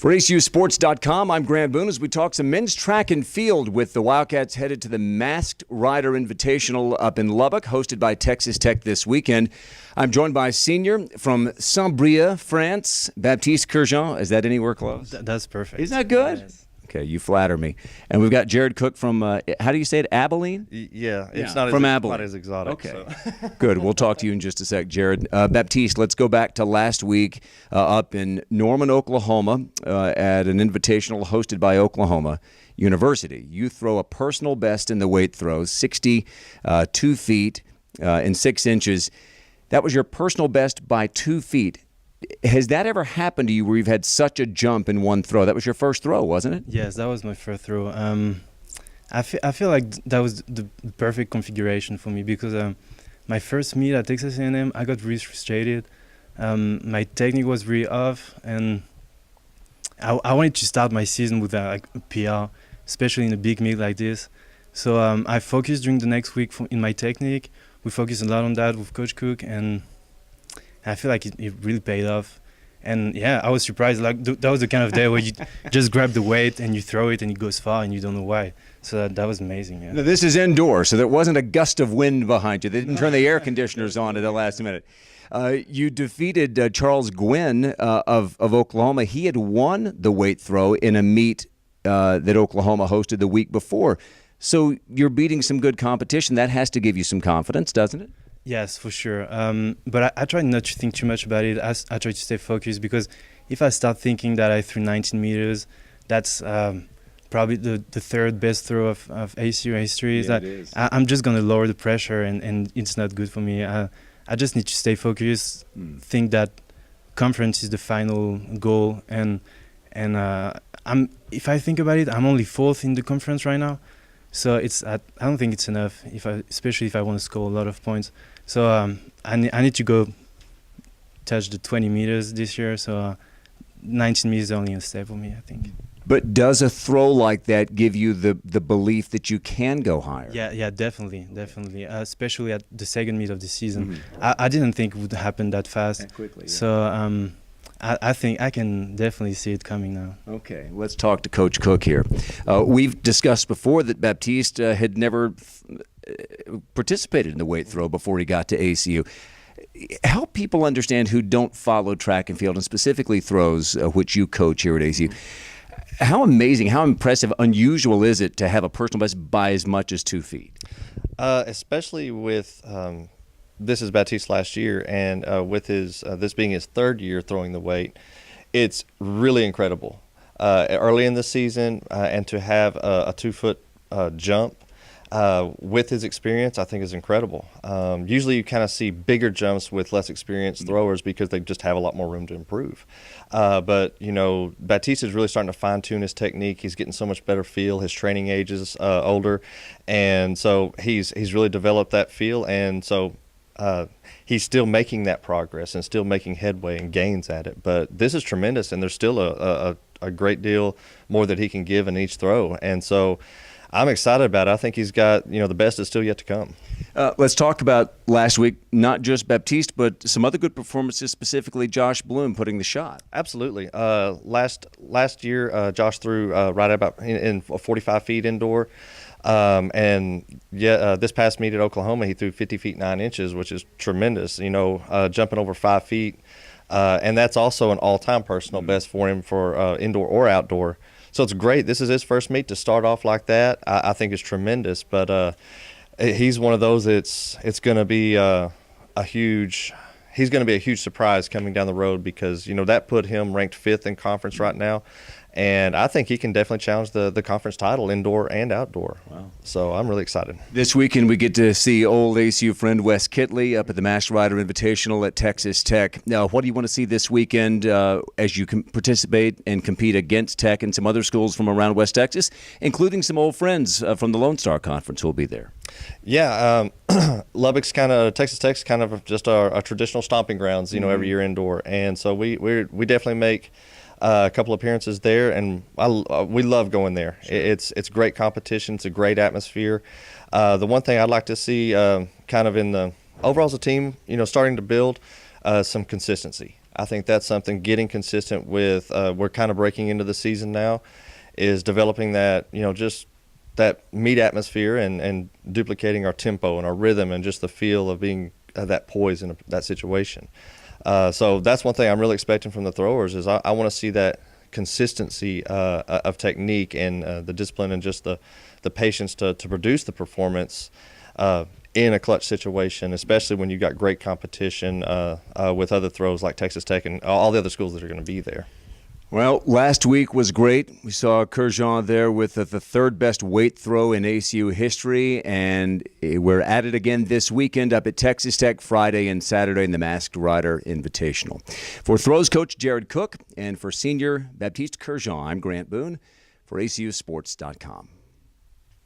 For ACUsports.com, I'm Grant Boone as we talk some men's track and field with the Wildcats headed to the Masked Rider Invitational up in Lubbock, hosted by Texas Tech this weekend. I'm joined by a senior from Saint-Brieuc, France, Baptiste Kerjean. Is that anywhere close? That's perfect. Isn't that good? Yes. Okay, you flatter me. And we've got Jerrod Cook from, how do you say it, Abilene? Yeah, it's not from as, Abilene. not as exotic. Okay, So. Good. We'll talk to you in just a sec, Jerrod. Baptiste, let's go back to last week up in Norman, Oklahoma, at an invitational hosted by Oklahoma University. You throw a personal best in the weight throws, 62 feet and 6 inches. That was your personal best by 2 feet. Has that ever happened to you where you've had such a jump in one throw? That was your first throw, wasn't it? Yes, that was my first throw. I feel like that was the perfect configuration for me because my first meet at Texas A&M, I got really frustrated. My technique was really off, and I wanted to start my season with a PR, especially in a big meet like this. So I focused during the next week in my technique. We focused a lot on that with Coach Cook, and I feel like it really paid off. And yeah, I was surprised. Like that was the kind of day where you just grab the weight and you throw it and it goes far and you don't know why. So that was amazing. Yeah. Now, this is indoor, so there wasn't a gust of wind behind you. They didn't turn the air conditioners on at the last minute. You defeated Charles Gwynn of Oklahoma. He had won the weight throw in a meet that Oklahoma hosted the week before. So you're beating some good competition. That has to give you some confidence, doesn't it? Yes, for sure. But I try not to think too much about it. I try to stay focused because if I start thinking that I threw 19 meters, that's probably the third best throw of ACU history. Yeah, it is. I'm just going to lower the pressure and it's not good for me. I just need to stay focused, think that conference is the final goal. And if I think about it, I'm only 4th in the conference right now. So I don't think it's enough, especially if I want to score a lot of points. So I need to go touch the 20 meters this year. So 19 meters is only a step for me, I think. But does a throw like that give you the belief that you can go higher? Yeah, definitely. Especially at the second meet of the season. I didn't think it would happen that fast. That quickly. Yeah. So I think I can definitely see it coming now. Okay, let's talk to Coach Cook here. We've discussed before that Baptiste had never participated in the weight throw before he got to ACU. Help people understand who don't follow track and field, and specifically throws, which you coach here at ACU. How amazing, how impressive, unusual is it to have a personal best by as much as 2 feet? Especially with this is Baptiste last year, and with his this being his 3rd year throwing the weight, it's really incredible. Early in the season, and to have a 2-foot jump with his experience, I think is incredible. Usually you kind of see bigger jumps with less experienced throwers because they just have a lot more room to improve. But, you know, Baptiste is really starting to fine-tune his technique. He's getting so much better feel. His training age is older, and so he's really developed that feel, and so he's still making that progress and still making headway and gains at it. But this is tremendous, and there's still a great deal more that he can give in each throw. And so I'm excited about it. I think he's got, the best is still yet to come. Let's talk about last week, not just Baptiste, but some other good performances, specifically Josh Bloom putting the shot. Absolutely. Last year, Josh threw right about in 45 feet indoor. This past meet at Oklahoma, he threw 50 feet 9 inches, which is tremendous, jumping over 5 feet. And that's also an all-time personal best for him for indoor or outdoor. So it's great. This is his first meet to start off like that. I think it's tremendous. But he's one of those. It's going to be he's going to be a huge surprise coming down the road because that put him ranked 5th in conference right now. And I think he can definitely challenge the conference title indoor and outdoor. Wow. So I'm really excited. This weekend we get to see old ACU friend Wes Kitley up at the Masked Rider Invitational at Texas Tech. Now, what do you want to see this weekend as you can participate and compete against Tech and some other schools from around West Texas, including some old friends from the Lone Star Conference who will be there? Yeah, Lubbock's Texas Tech's kind of just our traditional stomping grounds, every year indoor. And so we definitely make a couple appearances there, and we love going there. Sure. It's great competition. It's a great atmosphere. The one thing I'd like to see kind of in the overall as a team, starting to build some consistency. I think that's something, getting consistent with, we're kind of breaking into the season now, is developing that, just that meet atmosphere and duplicating our tempo and our rhythm and just the feel of being that poise in that situation. So that's one thing I'm really expecting from the throwers, is I want to see that consistency of technique and the discipline and just the patience to produce the performance in a clutch situation, especially when you've got great competition with other throws like Texas Tech and all the other schools that are going to be there. Well, last week was great. We saw Kerjean there with the third best weight throw in ACU history, and we're at it again this weekend up at Texas Tech, Friday and Saturday in the Masked Rider Invitational. For throws coach Jerrod Cook and for senior Baptiste Kerjean, I'm Grant Boone for ACUSports.com.